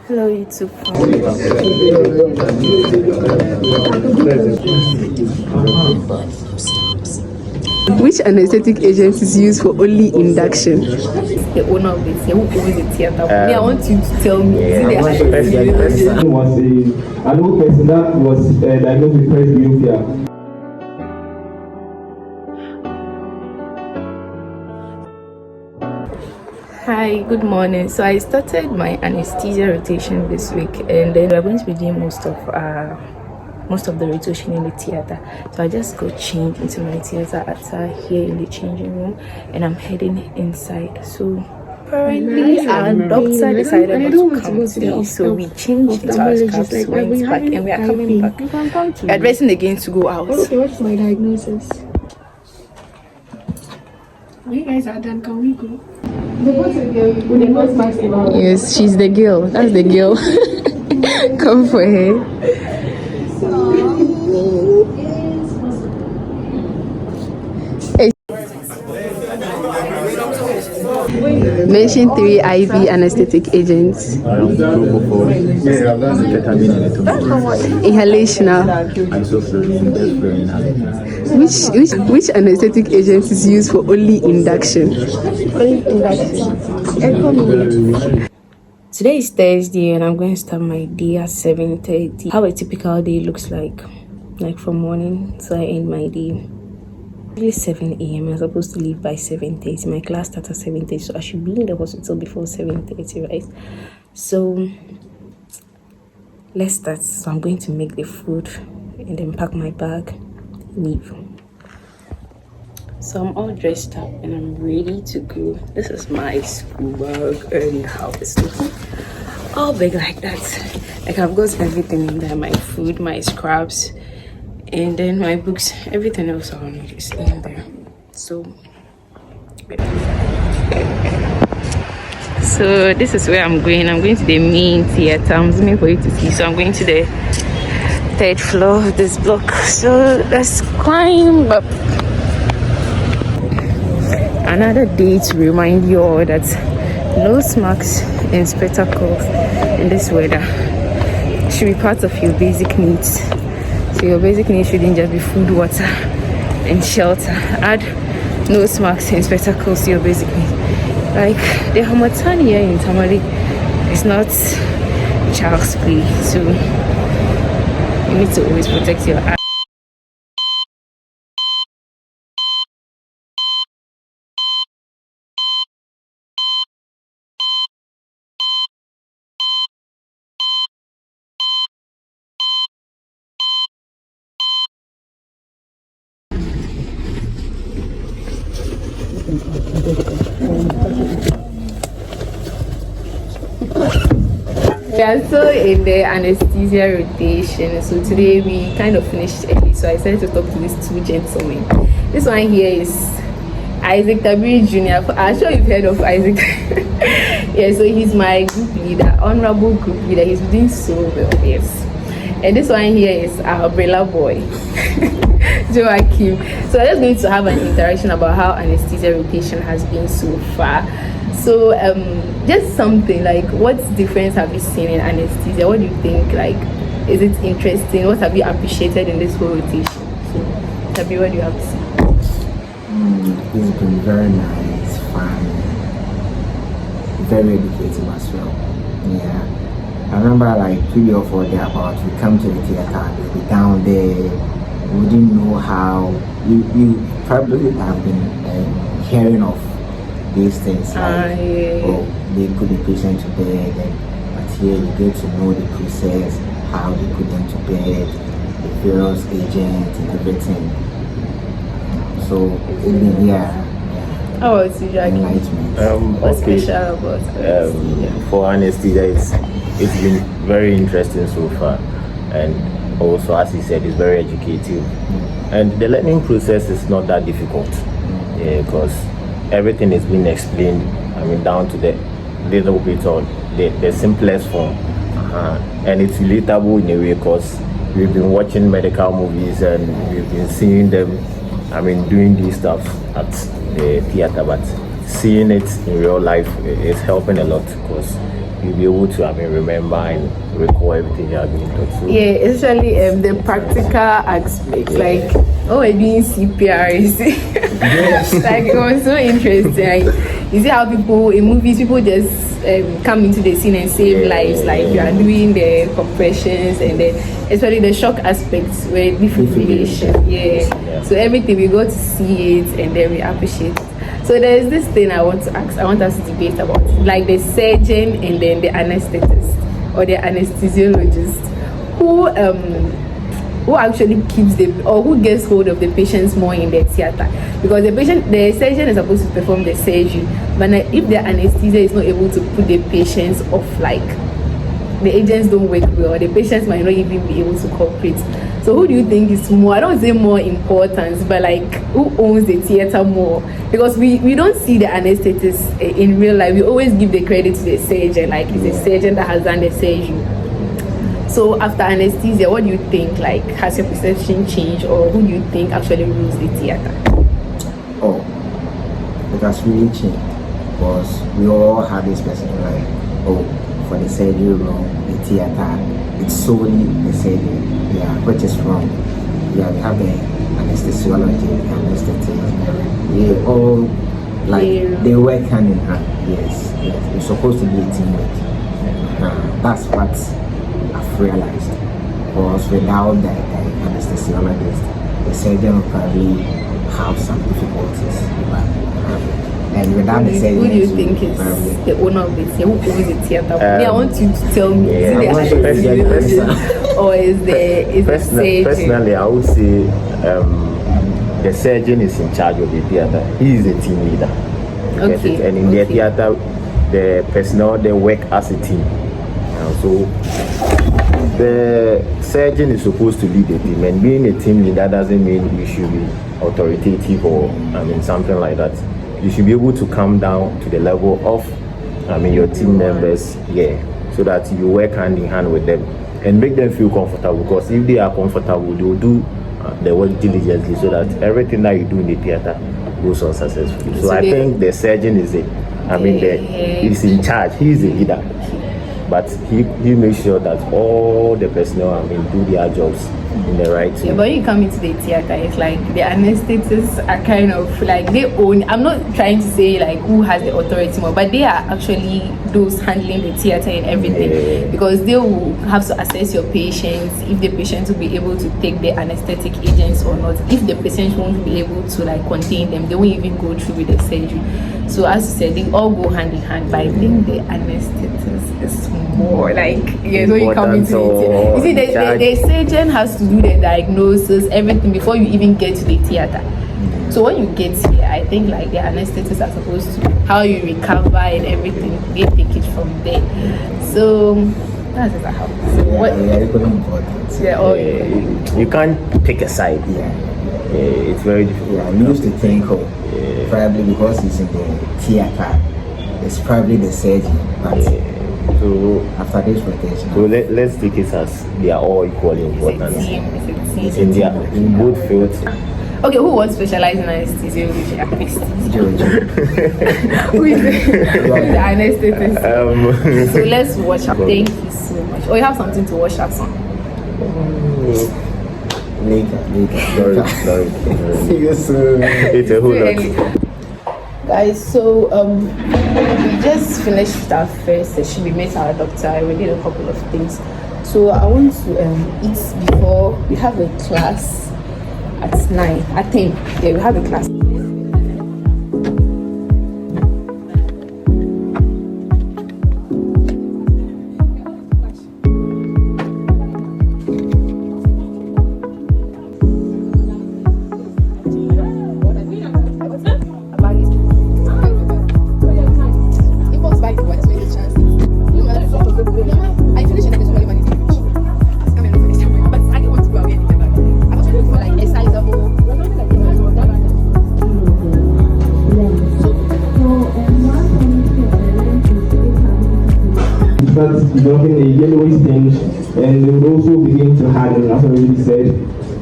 Hello, YouTube. Which anesthetic agent is used for only induction? The owner of the theater, who owns the theater. I want you to tell me. I know person that was diagnosed with presbyopia. Hi, good morning. So I started my anesthesia rotation this week, and then we're going to be doing most of the rotation in the theater. So I just got changed into my theater attire here in the changing room, and I'm heading inside. So apparently our doctor decided not to come today, so we changed into our scraps, went back, and we are coming back. We are dressing again to go out. Okay, what's my diagnosis? When you guys are done, can we go? Yes, she's the girl. That's the girl. Come for her. Mention 3 IV anesthetic agents. Inhalational. Which anesthetic agent is used for only induction? Today is Thursday and I'm going to start my day at 7:30. How a typical day looks like from morning till I end my day. 7 a.m. I'm supposed to leave by 7:30. My class starts at 7:30, so I should be in the hospital before 7:30, right? So let's start. So I'm going to make the food and then pack my bag, leave. So I'm all dressed up and I'm ready to go. This is my school bag and how it's looking. All big like that. Like I've got everything in there, my food, my scraps, and then my books, everything else I need is in there. So this is where I'm going. I'm going to the main theater. I'm zooming for you to see. So I'm going to the 3rd floor of this block. So let's climb up. Another day to remind you all that nose masks and spectacles in this weather should be part of your basic needs. So your basic needs shouldn't just be food, water, and shelter. Add nose masks and spectacles to your basic needs. Like the Hamatan here in Tamale is not child's play, so you need to always protect your eyes. We are still in the anesthesia rotation. So today we kind of finished early, so I decided to talk to these 2 gentlemen. This one here is Isaac Tabiri Jr. I'm sure you've heard of Isaac. Yeah, so he's my group leader, honorable group leader. He's doing so well, yes. And this one here is our umbrella boy, Joachim. So we're just going to have an interaction about how anesthesia rotation has been so far. So just something like, what difference have you seen in anesthesia? What do you think? Like, is it interesting? What have you appreciated in this whole rotation? So Tabi, what do you have to say? It's been very nice, fun, very educative as well. Yeah, I remember like 3 or 4 days about we come to the theater, we'll be down there. We didn't know how. You probably have been hearing of these things like, oh, they put the patient to bed, but here you get to know the process, how they put them to bed, the various agents and everything. So yeah. How about you, Jackie? What's special about anesthesia? For anesthesia, it's been very interesting so far, and also, as he said, it's very educative, and the learning process is not that difficult, because everything is being explained. I mean, down to the little bit on the simplest form, and it's relatable in a way because we've been watching medical movies and we've been seeing them. I mean, doing these stuff at the theater, but seeing it in real life is helping a lot because you'll be able to, remember and recall everything you have been taught. So, Yeah, especially the practical aspects, like we're doing CPR. Like it was so interesting. Like, you see how people in movies, people just come into the scene and save lives. Like you are doing the compressions and then especially the shock aspects where defibrillation. Yeah. So everything we got to see it and then we appreciate it. So there's this thing I want to ask. I want us to debate about, like the surgeon and then the anesthetist or the anesthesiologist, who actually keeps or who gets hold of the patients more in the theater, because the surgeon is supposed to perform the surgery, but if the anesthesia is not able to put the patients off, like the agents don't work well, the patients might not even be able to cooperate. So who do you think is more, I don't say more importance, but like who owns the theater more? Because we don't see the anesthetist in real life. We always give the credit to the surgeon, like it's the surgeon that has done the surgery. So after anesthesia, what do you think? Like, has your perception changed, or who do you think actually rules the theater? Oh, it has really changed, because we all have this perception like, for the surgery room, the theater, it's solely the surgery. Yeah, which is wrong. Yeah, we have the anesthesiology, the anesthetist. They all they work hand in hand. Yes. It's supposed to be a teamwork. That's what I've realized. Because without the anesthesiologist, the surgeon will probably have some difficulties. And without the surgeon, who do you think is the owner of the theater? Who owns the theater? I want you to tell me. Is it the anesthesiologist or is the surgeon? Personally, I would say the surgeon is in charge of the theater. He is a team leader. Okay. And in the theater, the personnel, they work as a team. So the surgeon is supposed to lead the team, and being a team leader doesn't mean you should be authoritative or something like that. You should be able to come down to the level of your team members, so that you work hand in hand with them and make them feel comfortable, because if they are comfortable, they will do the work diligently, so that everything that you do in the theater goes on successfully. So I think the surgeon is he's in charge, he's the leader, but he makes sure that all the personnel do their jobs in the right way. Yeah, but you come into the theater, it's like the anesthetists are kind of like they own. I'm not trying to say like who has the authority more, but they are actually those handling the theater and everything, because they will have to assess your patients, if the patient will be able to take the anesthetic agents or not. If the patient won't be able to like contain them, they won't even go through with the surgery. So as you said, they all go hand in hand. But I think the anesthetist is more like when you come into it. You see, the surgeon has to do the diagnosis, everything before you even get to the theater. So when you get here, I think like the anesthetists are supposed to, how you recover and everything, they take it from there. So that's just how. You can't pick a side. It's very difficult. I used to think, probably because he's in the theater, it's probably the surgeon. But so after this rotation, so let's take it as they are all equally important in both fields. Okay, who wants to specialize in anesthesia? Who is the anesthetist? So let's watch up. Thank you so much. You have something to watch us on? later. Sorry. See you soon. It's a whole lot. Guys, so we just finished our first session. We met our doctor. We did a couple of things. So I want to eat before we have a class at 9. I think we have a class. Developing a yellowish tinge, and they would also begin to harden, as I already said.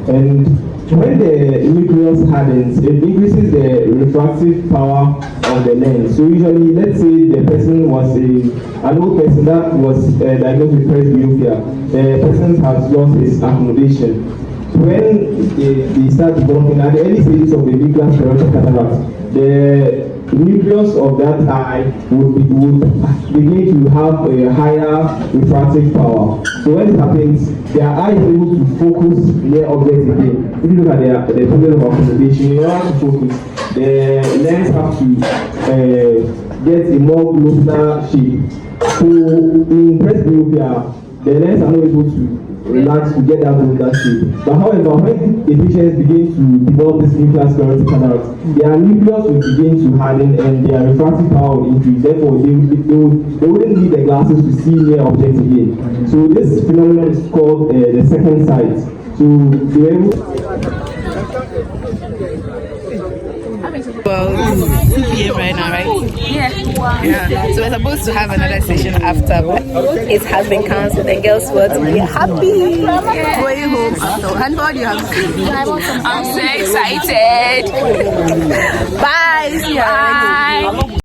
And When the nucleus hardens, it increases the refractive power of the lens. So usually, let's say the person was an old person that was diagnosed with presbyopia. The person has lost his accommodation. When they start developing at the early stages of the nuclear sclerotic cataract, the nucleus of that eye would begin to have a higher refractive power. So when it happens, their eye is able to focus near objects again. If you look at the problem of accommodation, in order to focus, the lens have to get a more closer shape. So in presbyopia, the lens are not able to relax to get that closer shape. But however, when the patients begin to develop this nuclear sclerotic cataract, their nucleus will begin to harden and their refractive power will increase. Therefore, they wouldn't need the glasses to see near objects again. So this phenomenon is called the second sight. So they were able Well, 2 p.m. right now, right? Yeah. So we're supposed to have another session after, but it has been cancelled. And girls, what? We're happy. Going home. So, and what do you have to say? I'm so excited. Bye. Bye.